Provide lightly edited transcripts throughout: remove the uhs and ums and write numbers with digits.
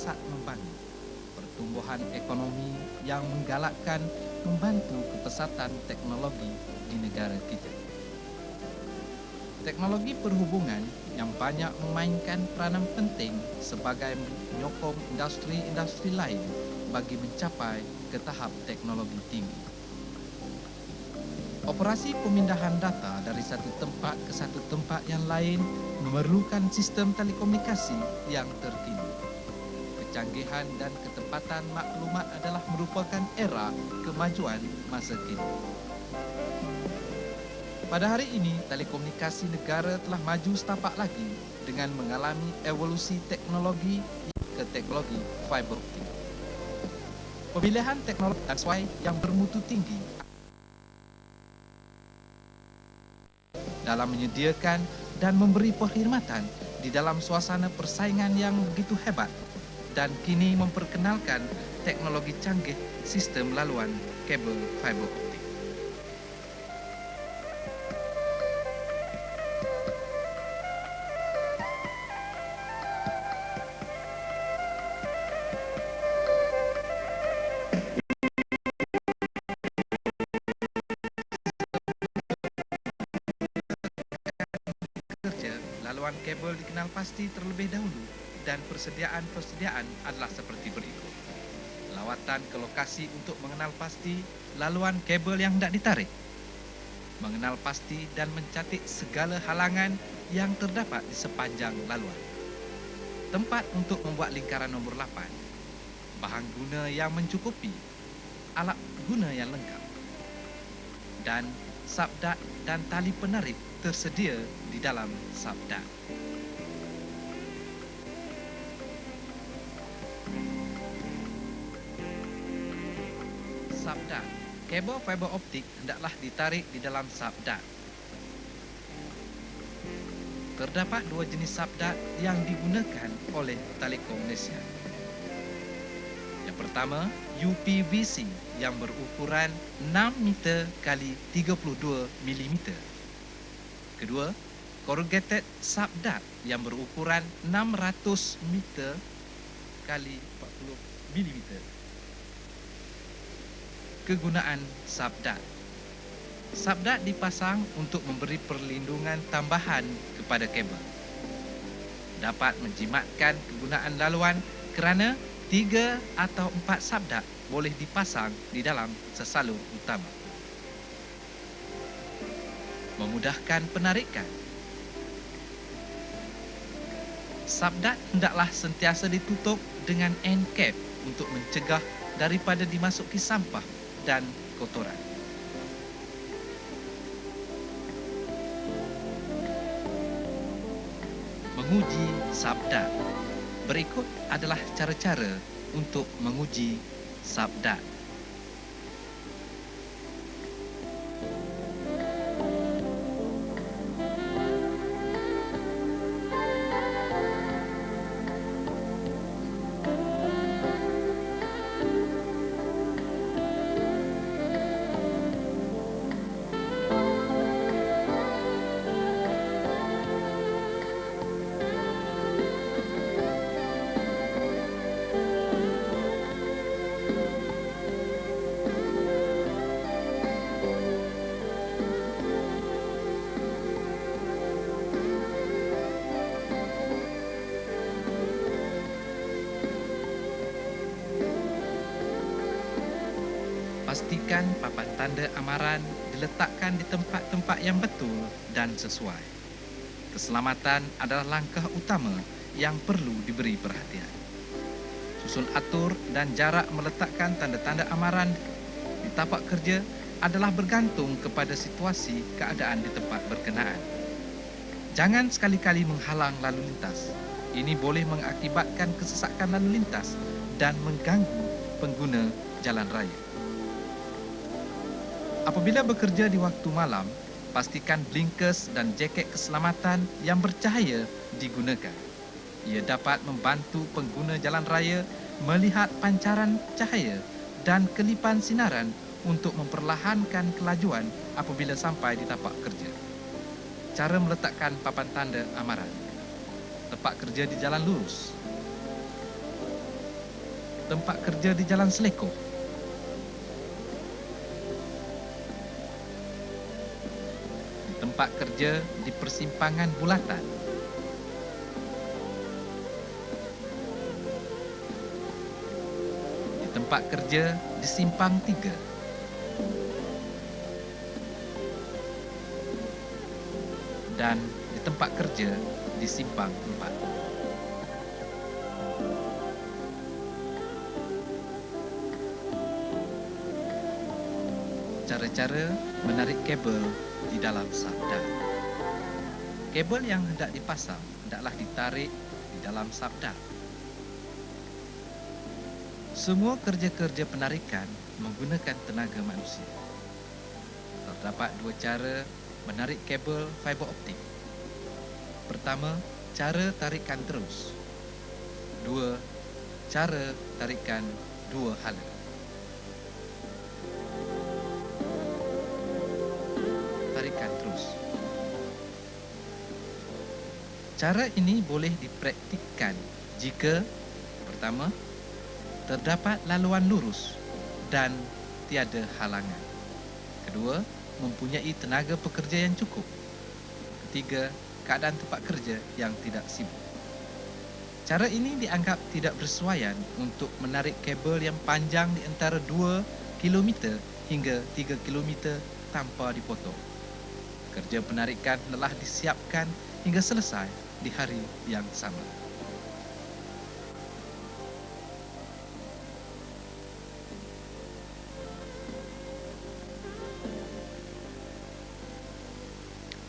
pesat membangun, pertumbuhan ekonomi yang menggalakkan membantu kepesatan teknologi di negara kita. Teknologi perhubungan yang banyak memainkan peranan penting sebagai menyokong industri-industri lain bagi mencapai ke tahap teknologi tinggi. Operasi pemindahan data dari satu tempat ke satu tempat yang lain memerlukan sistem telekomunikasi yang terkini. Kecanggihan dan ketepatan maklumat adalah merupakan era kemajuan masa kini. Pada hari ini, telekomunikasi negara telah maju setapak lagi dengan mengalami evolusi teknologi ke teknologi fiber optik. Pemilihan teknologi sesuai yang bermutu tinggi dalam menyediakan dan memberi perkhidmatan di dalam suasana persaingan yang begitu hebat dan kini memperkenalkan teknologi canggih sistem laluan kabel fiber optik. Laluan kabel dikenal pasti terlebih dahulu dan persediaan adalah seperti berikut. Lawatan ke lokasi untuk mengenal pasti laluan kabel yang hendak ditarik. Mengenal pasti dan mencatat segala halangan yang terdapat di sepanjang laluan. Tempat untuk membuat lingkaran nombor 8. Bahan guna yang mencukupi. Alat guna yang lengkap. Dan sabdat dan tali penarik tersedia di dalam sabdat. Sabdat. Kabel fiber optik hendaklah ditarik di dalam sabdat. Terdapat dua jenis sabdat yang digunakan oleh Telekom Malaysia. Yang pertama, UPVC yang berukuran 6 meter kali 32 mm. Kedua, corrugated sabdat yang berukuran 600 meter kali 40 mm. Kegunaan sabdat. Sabdat dipasang untuk memberi perlindungan tambahan kepada kabel. Dapat menjimatkan kegunaan laluan kerana 3 atau 4 sabdat boleh dipasang di dalam sesalur utama. Memudahkan penarikan. Sabdat hendaklah sentiasa ditutup dengan end cap untuk mencegah daripada dimasuki sampah dan kotoran. Menguji sabdat. Berikut adalah cara-cara untuk menguji sabdat. Pastikan papan tanda amaran diletakkan di tempat-tempat yang betul dan sesuai. Keselamatan adalah langkah utama yang perlu diberi perhatian. Susun atur dan jarak meletakkan tanda-tanda amaran di tapak kerja adalah bergantung kepada situasi keadaan di tempat berkenaan. Jangan sekali-kali menghalang lalu lintas. Ini boleh mengakibatkan kesesakan lalu lintas dan mengganggu pengguna jalan raya. Apabila bekerja di waktu malam, pastikan blinkers dan jaket keselamatan yang bercahaya digunakan. Ia dapat membantu pengguna jalan raya melihat pancaran cahaya dan kelipan sinaran untuk memperlahankan kelajuan apabila sampai di tapak kerja. Cara meletakkan papan tanda amaran. Tempat kerja di jalan lurus. tempat kerja di Jalan Seleko, di tempat kerja di Persimpangan Bulatan, di tempat kerja di Simpang 3, dan di tempat kerja di Simpang 4. Cara-cara menarik kabel di dalam sabda. Kabel yang hendak dipasang hendaklah ditarik di dalam sabda. Semua kerja-kerja penarikan menggunakan tenaga manusia. Terdapat dua cara menarik kabel fiber optik. Pertama, cara tarikan terus. Dua, cara tarikan dua hala. Tarikan terus. Cara ini boleh dipraktikkan jika pertama, terdapat laluan lurus dan tiada halangan. Kedua, mempunyai tenaga pekerja yang cukup. Ketiga, keadaan tempat kerja yang tidak sibuk. Cara ini dianggap tidak bersesuaian untuk menarik kabel yang panjang di antara 2 km hingga 3 km tanpa dipotong. Kerja penarikan telah disiapkan hingga selesai di hari yang sama.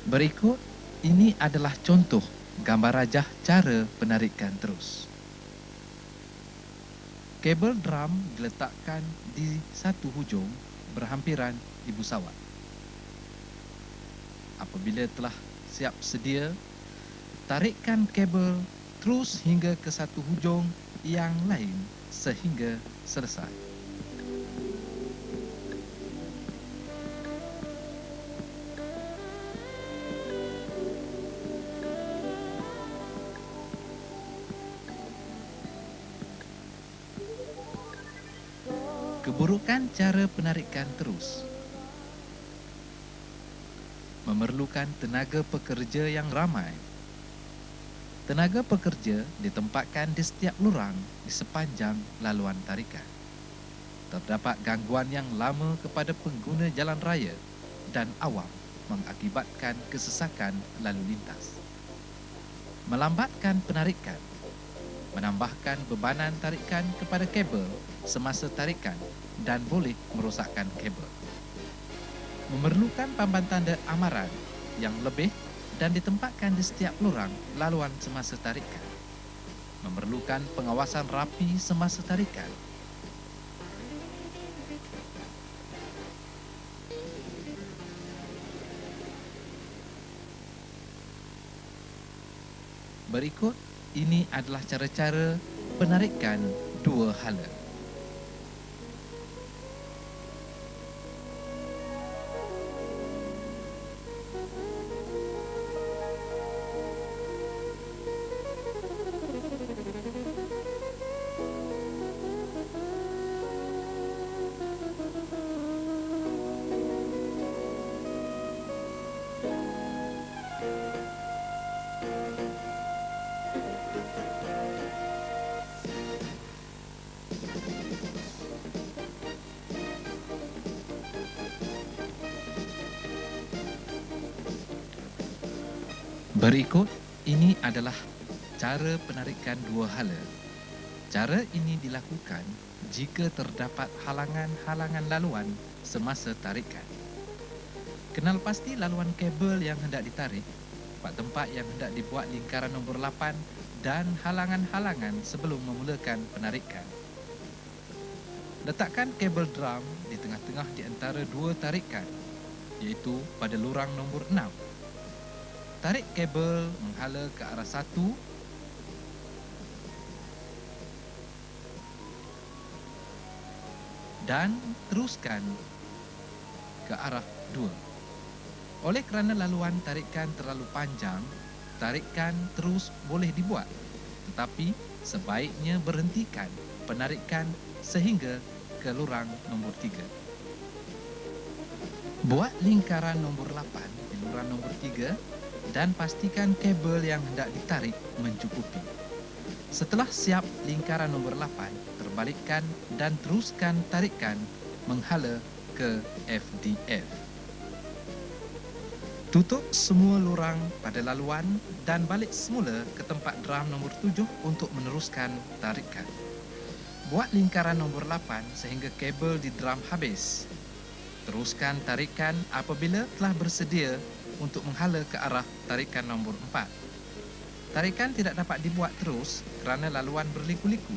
Berikut ini adalah contoh gambar rajah cara penarikan terus. Kabel drum diletakkan di satu hujung berhampiran di busawat. Apabila telah siap sedia, tarikkan kabel terus hingga ke satu hujung yang lain sehingga selesai. Keburukan cara penarikan terus memerlukan tenaga pekerja yang ramai. Tenaga pekerja ditempatkan di setiap lurang di sepanjang laluan tarikan. Terdapat gangguan yang lama kepada pengguna jalan raya dan awam mengakibatkan kesesakan lalu lintas. Melambatkan penarikan, menambahkan bebanan tarikan kepada kabel semasa tarikan dan boleh merosakkan kabel. Memerlukan papan tanda amaran yang lebih dan ditempatkan di setiap lurang laluan semasa tarikan. Memerlukan pengawasan rapi semasa tarikan. Berikut ini adalah cara-cara penarikan dua hala. Berikut ini adalah cara penarikan dua hala. Cara ini dilakukan jika terdapat halangan-halangan laluan semasa tarikan. Kenal pasti laluan kabel yang hendak ditarik, tempat yang hendak dibuat lingkaran nombor 8 dan halangan-halangan sebelum memulakan penarikan. Letakkan kabel drum di tengah-tengah di antara dua tarikan, iaitu pada lurang nombor 6. Tarik kabel menghala ke arah 1 dan teruskan ke arah 2. Oleh kerana laluan tarikan terlalu panjang, tarikan terus boleh dibuat, tetapi sebaiknya berhentikan penarikan sehingga ke lurang nombor 3. Buat lingkaran nombor 8 di lurang nombor 3 dan pastikan kabel yang hendak ditarik mencukupi. Setelah siap lingkaran nombor 8, terbalikkan dan teruskan tarikan menghala ke FDF. Tutup semua lurang pada laluan dan balik semula ke tempat drum nombor 7 untuk meneruskan tarikan. Buat lingkaran nombor 8 sehingga kabel di drum habis. Teruskan tarikan apabila telah bersedia untuk menghala ke arah tarikan nombor 4. Tarikan tidak dapat dibuat terus kerana laluan berliku-liku.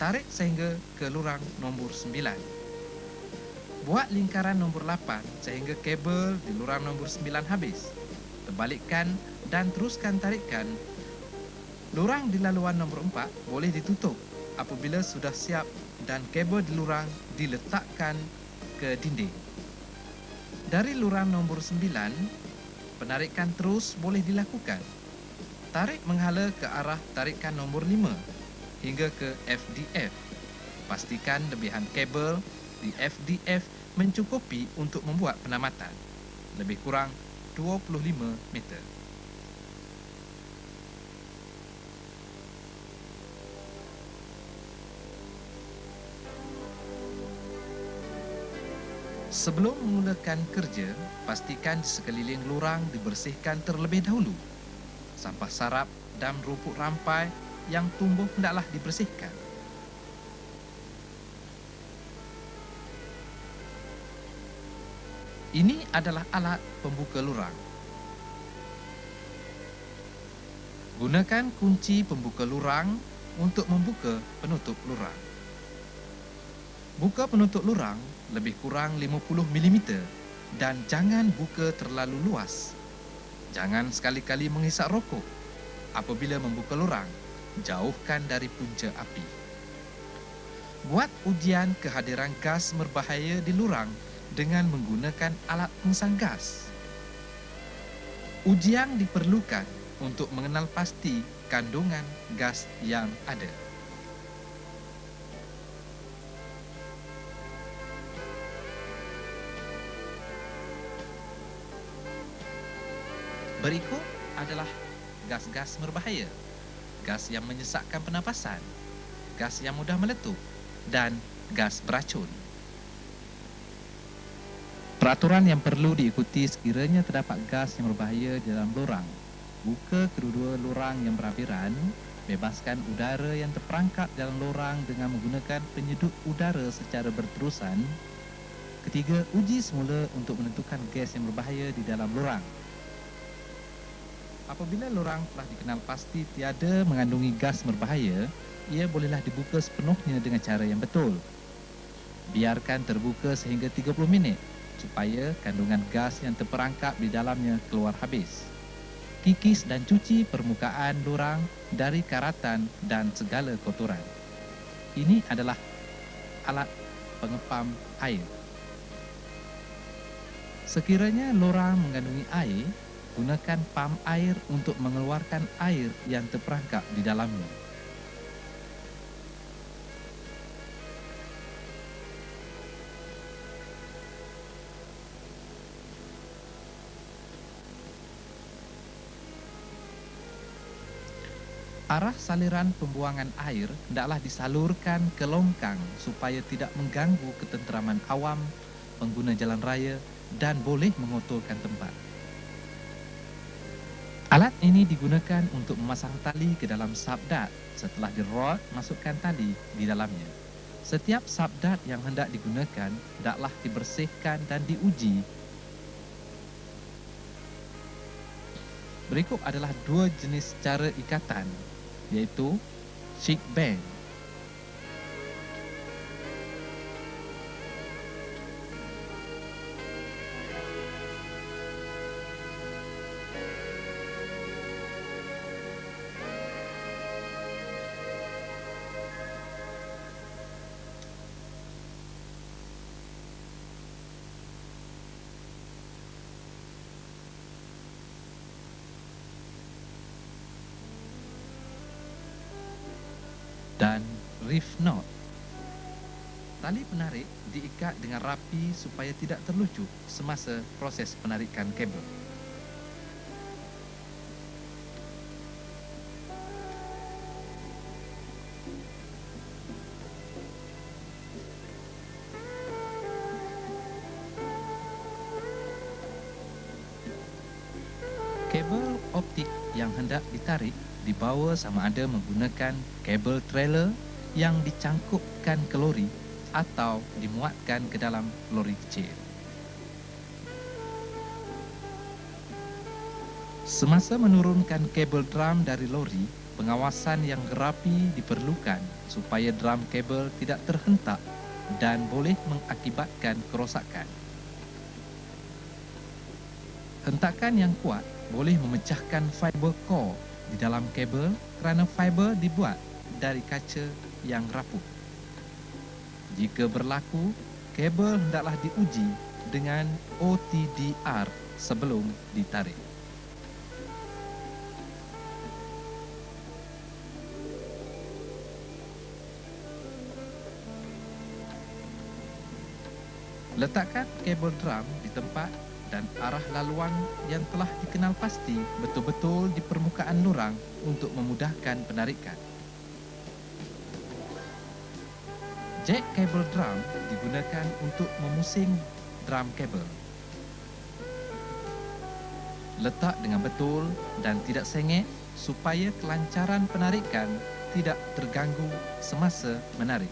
Tarik sehingga ke lurang nombor 9. Buat lingkaran nombor 8 sehingga kabel di lurang nombor 9 habis. Terbalikkan dan teruskan tarikan. Lurang di laluan nombor 4 boleh ditutup apabila sudah siap dan kabel di lurang diletakkan ke dinding. Dari lurang nombor 9, penarikan terus boleh dilakukan. Tarik menghala ke arah tarikan nombor 5 hingga ke FDF. Pastikan lebihan kabel di FDF mencukupi untuk membuat penamatan, lebih kurang 25 meter. Sebelum memulakan kerja, pastikan di sekeliling lurang dibersihkan terlebih dahulu. Sampah sarap dan rumput rampai yang tumbuh hendaklah dibersihkan. Ini adalah alat pembuka lurang. Gunakan kunci pembuka lurang untuk membuka penutup lurang. Buka penutup lurang lebih kurang 50 mm dan jangan buka terlalu luas. Jangan sekali-kali menghisap rokok. Apabila membuka lurang, jauhkan dari punca api. Buat ujian kehadiran gas berbahaya di lurang dengan menggunakan alat pengesang gas. Ujian diperlukan untuk mengenal pasti kandungan gas yang ada. Berikut adalah gas-gas berbahaya, gas yang menyesakkan pernafasan, gas yang mudah meletup, dan gas beracun. Peraturan yang perlu diikuti sekiranya terdapat gas yang berbahaya di dalam lurang. Buka kedua-dua lurang yang berhampiran, bebaskan udara yang terperangkap dalam lurang dengan menggunakan penyedut udara secara berterusan. Ketiga, uji semula untuk menentukan gas yang berbahaya di dalam lurang. Apabila lurang telah dikenal pasti tiada mengandungi gas berbahaya, ia bolehlah dibuka sepenuhnya dengan cara yang betul. Biarkan terbuka sehingga 30 minit supaya kandungan gas yang terperangkap di dalamnya keluar habis. Kikis dan cuci permukaan lurang dari karatan dan segala kotoran. Ini adalah alat pengepam air. Sekiranya lurang mengandungi air, gunakan pam air untuk mengeluarkan air yang terperangkap di dalamnya. Arah saliran pembuangan air hendaklah disalurkan ke longkang supaya tidak mengganggu ketenteraman awam pengguna jalan raya dan boleh mengotorkan tempat. Alat ini digunakan untuk memasang tali ke dalam sabdat. Setelah dirod, masukkan tali di dalamnya. Setiap sabdat yang hendak digunakan hendaklah dibersihkan dan diuji. Berikut adalah dua jenis cara ikatan, iaitu chick band. Dan reef knot. Tali penarik diikat dengan rapi supaya tidak terlucut semasa proses penarikan kabel. Kabel optik yang hendak ditarik dibawa sama ada menggunakan kabel trailer yang dicangkupkan ke lori atau dimuatkan ke dalam lori kecil. Semasa menurunkan kabel drum dari lori, pengawasan yang rapi diperlukan supaya drum kabel tidak terhentak dan boleh mengakibatkan kerosakan. Hentakan yang kuat boleh memecahkan fiber core di dalam kabel kerana fiber dibuat dari kaca yang rapuh. Jika berlaku, kabel hendaklah diuji dengan OTDR sebelum ditarik. Letakkan kabel drum di tempat dan arah laluan yang telah dikenal pasti betul-betul di permukaan lurang untuk memudahkan penarikan. Jack kabel drum digunakan untuk memusing drum kabel. Letak dengan betul dan tidak sengit supaya kelancaran penarikan tidak terganggu semasa menarik.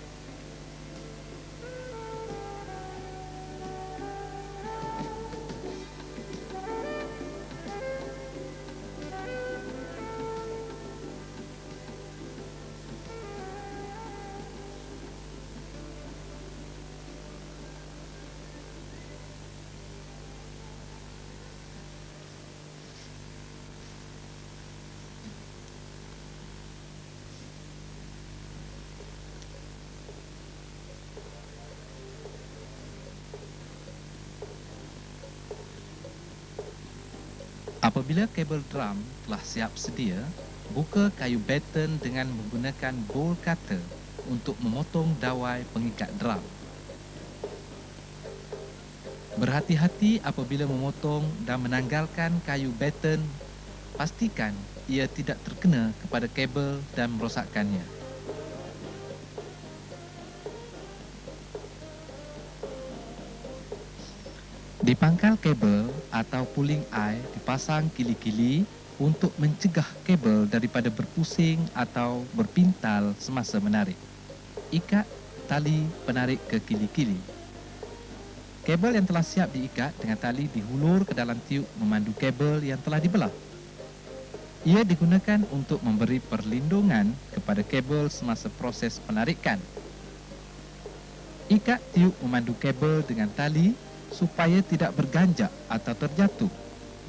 Apabila kabel drum telah siap sedia, buka kayu batten dengan menggunakan bowl cutter untuk memotong dawai pengikat drum. Berhati-hati apabila memotong dan menanggalkan kayu batten, pastikan ia tidak terkena kepada kabel dan merosakkannya. Di pangkal kabel atau pulling eye dipasang kili-kili untuk mencegah kabel daripada berpusing atau berpintal semasa menarik. Ikat tali penarik ke kili-kili. Kabel yang telah siap diikat dengan tali dihulur ke dalam tiub memandu kabel yang telah dibelah. Ia digunakan untuk memberi perlindungan kepada kabel semasa proses penarikan. Ikat tiub memandu kabel dengan tali supaya tidak berganjak atau terjatuh.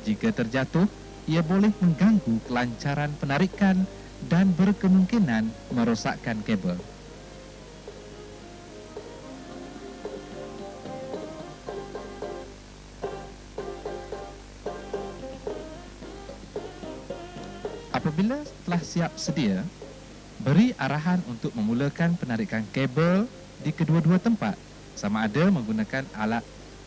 Jika terjatuh, ia boleh mengganggu kelancaran penarikan dan berkemungkinan merosakkan kabel. Apabila telah siap sedia, beri arahan untuk memulakan penarikan kabel di kedua-dua tempat, sama ada menggunakan alat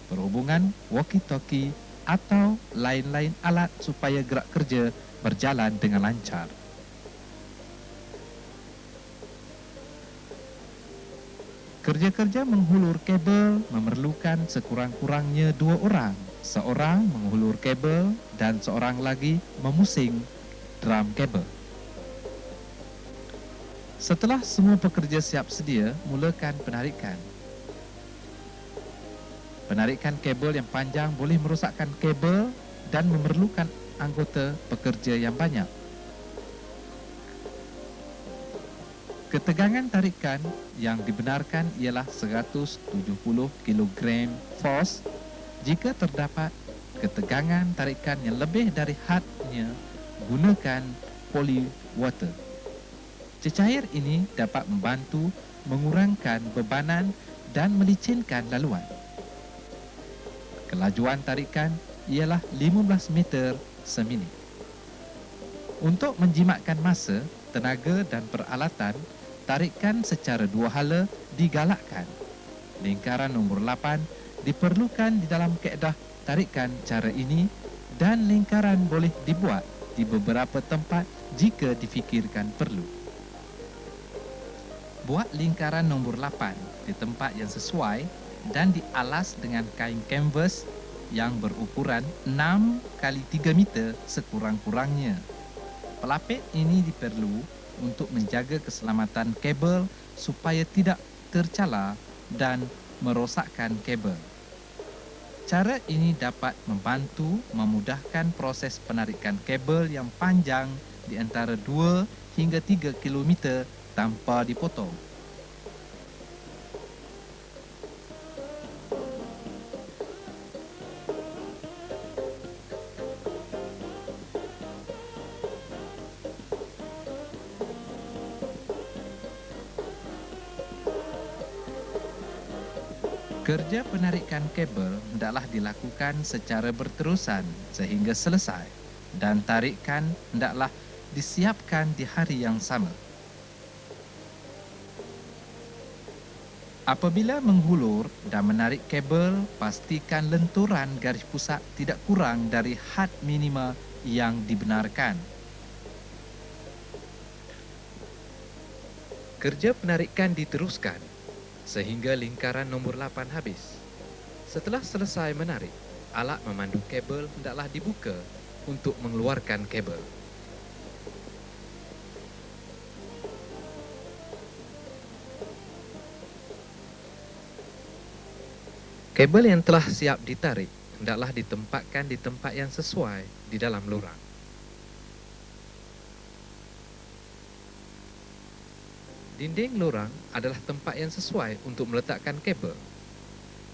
perhubungan, walkie-talkie atau lain-lain alat supaya gerak kerja berjalan dengan lancar. Kerja-kerja menghulur kabel memerlukan sekurang-kurangnya 2 orang. Seorang menghulur kabel dan seorang lagi memusing drum kabel. Setelah semua pekerja siap sedia, mulakan penarikan. Penarikan kabel yang panjang boleh merosakkan kabel dan memerlukan anggota pekerja yang banyak. Ketegangan tarikan yang dibenarkan ialah 170 kg force. Jika terdapat ketegangan tarikan yang lebih dari hadnya, gunakan polywater. Cecair ini dapat membantu mengurangkan bebanan dan melicinkan laluan. Kelajuan tarikan ialah 15 meter seminit. Untuk menjimatkan masa, tenaga dan peralatan, tarikan secara 2 hala digalakkan. Lingkaran nombor 8 diperlukan di dalam kaedah tarikan cara ini dan lingkaran boleh dibuat di beberapa tempat jika difikirkan perlu. Buat lingkaran nombor 8 di tempat yang sesuai dan dialas dengan kain kanvas yang berukuran 6 kali 3 meter sekurang-kurangnya. Pelapis ini diperlu untuk menjaga keselamatan kabel supaya tidak tercala dan merosakkan kabel. Cara ini dapat membantu memudahkan proses penarikan kabel yang panjang di antara 2 hingga 3 kilometer tanpa dipotong. Kerja penarikan kabel hendaklah dilakukan secara berterusan sehingga selesai dan tarikan hendaklah disiapkan di hari yang sama. Apabila menghulur dan menarik kabel, pastikan lenturan garis pusat tidak kurang dari had minima yang dibenarkan. Kerja penarikan diteruskan sehingga lingkaran nombor 8 habis. Setelah selesai menarik, alat memandu kabel hendaklah dibuka untuk mengeluarkan kabel. Kabel yang telah siap ditarik hendaklah ditempatkan di tempat yang sesuai di dalam lorang. Dinding lorang adalah tempat yang sesuai untuk meletakkan kabel.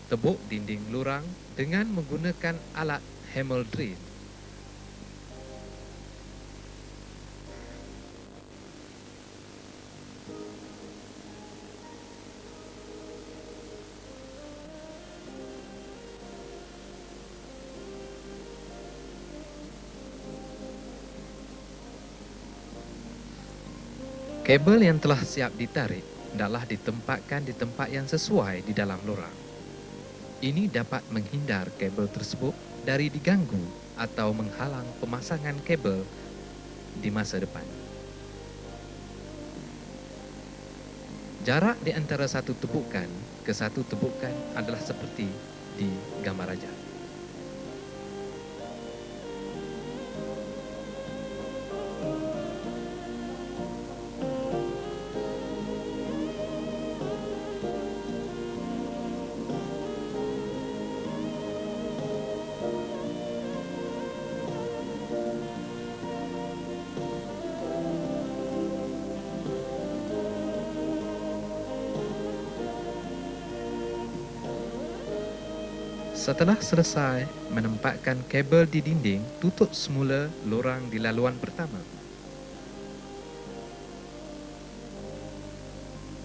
Tebuk dinding lorang dengan menggunakan alat Hammer drill. Kabel yang telah siap ditarik hendaklah ditempatkan di tempat yang sesuai di dalam lorang. Ini dapat menghindar kabel tersebut dari diganggu atau menghalang pemasangan kabel di masa depan. Jarak di antara satu tebukan ke satu tebukan adalah seperti di gambar raja. Setelah selesai menempatkan kabel di dinding, tutup semula lorang di laluan pertama.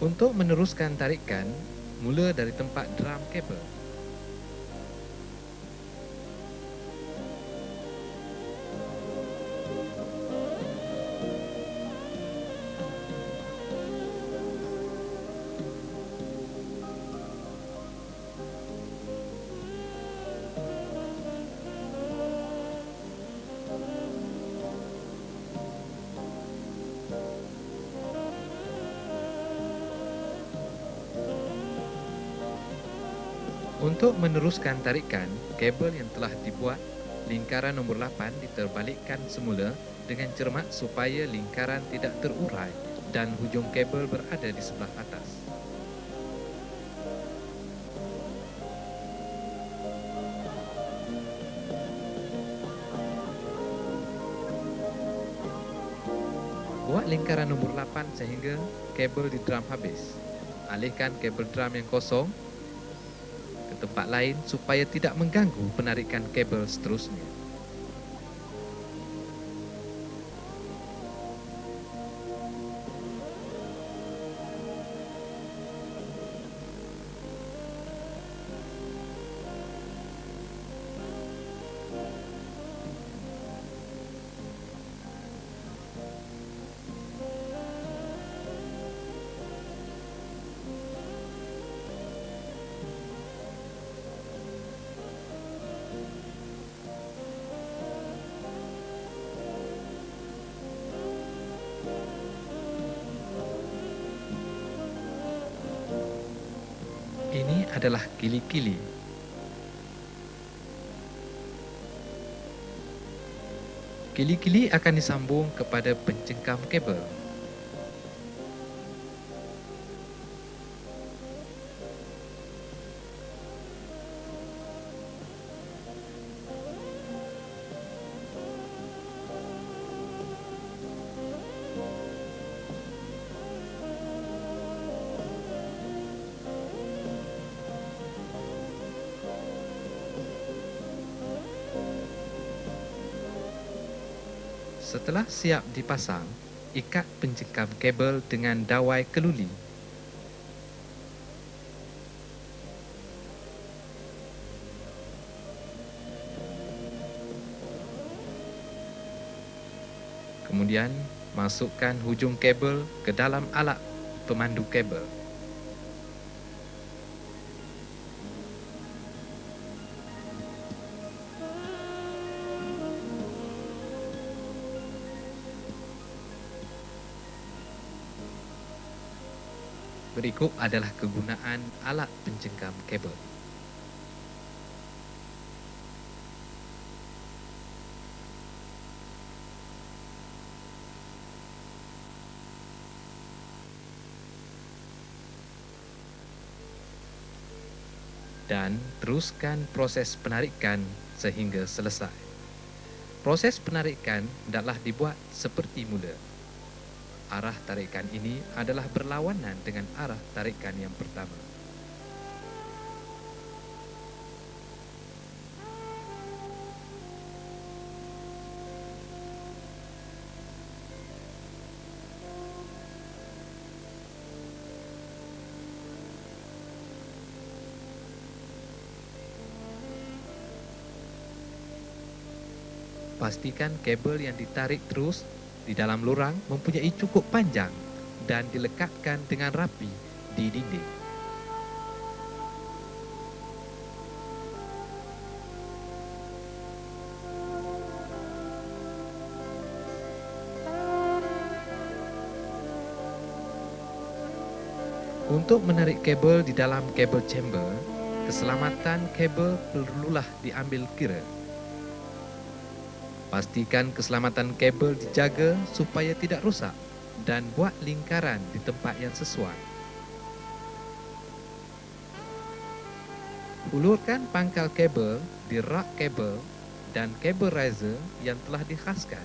Untuk meneruskan tarikan, mula dari tempat drum kabel. Untuk meneruskan tarikan, kabel yang telah dibuat lingkaran nombor 8 diterbalikkan semula dengan cermat supaya lingkaran tidak terurai dan hujung kabel berada di sebelah atas. Buat lingkaran nombor 8 sehingga kabel di drum habis. Alihkan kabel drum yang kosong ke tempat lain supaya tidak mengganggu penarikan kabel seterusnya. adalah kili-kili. Kili-kili akan disambung kepada pencengkam kabel. Setelah siap dipasang, ikat pencengkam kabel dengan dawai keluli. Kemudian, masukkan hujung kabel ke dalam alat pemandu kabel. Berikut adalah kegunaan alat pencengkam kabel. Dan teruskan proses penarikan sehingga selesai. Proses penarikan hendaklah dibuat seperti mula. Arah tarikan ini adalah berlawanan dengan arah tarikan yang pertama. Pastikan kabel yang ditarik terus di dalam lurang mempunyai cukup panjang dan dilekatkan dengan rapi di dinding. Untuk menarik kabel di dalam kabel chamber, keselamatan kabel perlulah diambil kira. Pastikan keselamatan kabel dijaga supaya tidak rosak dan buat lingkaran di tempat yang sesuai. Hulurkan pangkal kabel di rak kabel dan kabel riser yang telah dikhaskan.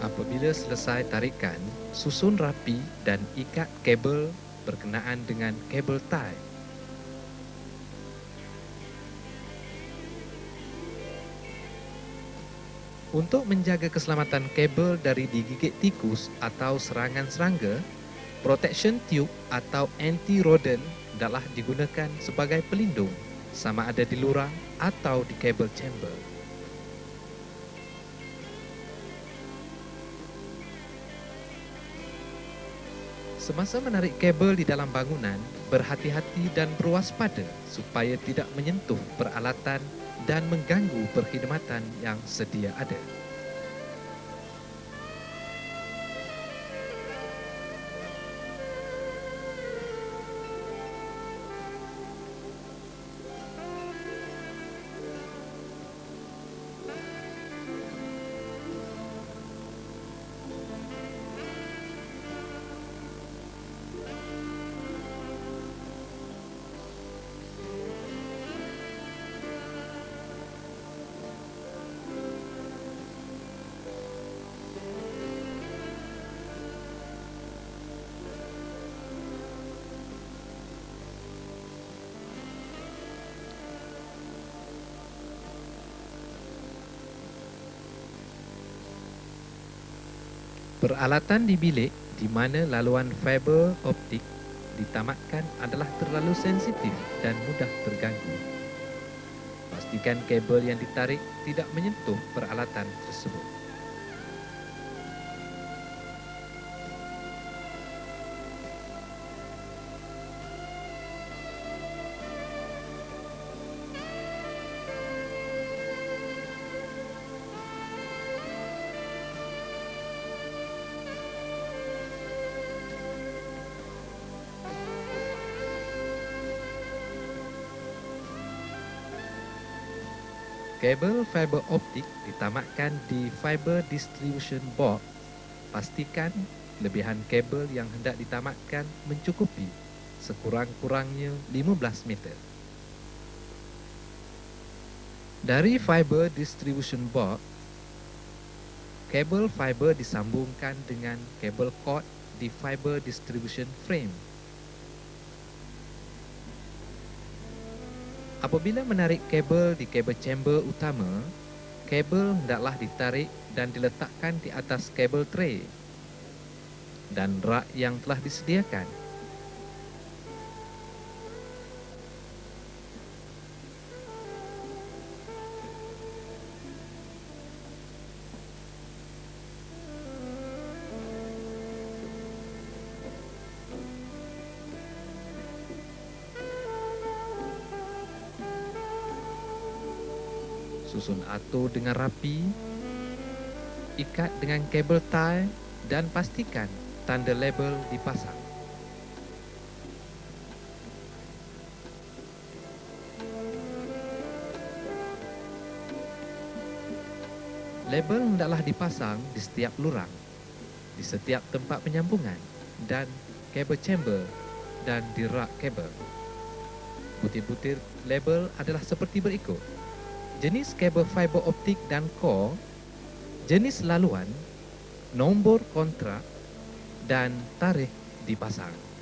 Apabila selesai tarikan, susun rapi dan ikat kabel berkenaan dengan kabel tie. Untuk menjaga keselamatan kabel dari digigit tikus atau serangan serangga, protection tube atau anti-rodent hendaklah digunakan sebagai pelindung, sama ada di lurang atau di kabel chamber. Semasa menarik kabel di dalam bangunan, berhati-hati dan berwaspada supaya tidak menyentuh peralatan dan mengganggu perkhidmatan yang sedia ada. Peralatan di bilik di mana laluan fiber optik ditamatkan adalah terlalu sensitif dan mudah terganggu. Pastikan kabel yang ditarik tidak menyentuh peralatan tersebut. Kabel fiber optik ditamatkan di fiber distribution box. Pastikan kelebihan kabel yang hendak ditamatkan mencukupi sekurang-kurangnya 15 meter. Dari fiber distribution box, kabel fiber disambungkan dengan kabel cord di fiber distribution frame. Apabila menarik kabel di kabel chamber utama, kabel hendaklah ditarik dan diletakkan di atas kabel tray dan rak yang telah disediakan. Susun atur dengan rapi, ikat dengan kabel tie dan pastikan tanda label dipasang. Label hendaklah dipasang di setiap lurang, di setiap tempat penyambungan dan kabel chamber dan di rak kabel. Butir-butir label adalah seperti berikut: jenis kabel fiber optik dan core, jenis laluan, nombor kontrak dan tarikh dipasang.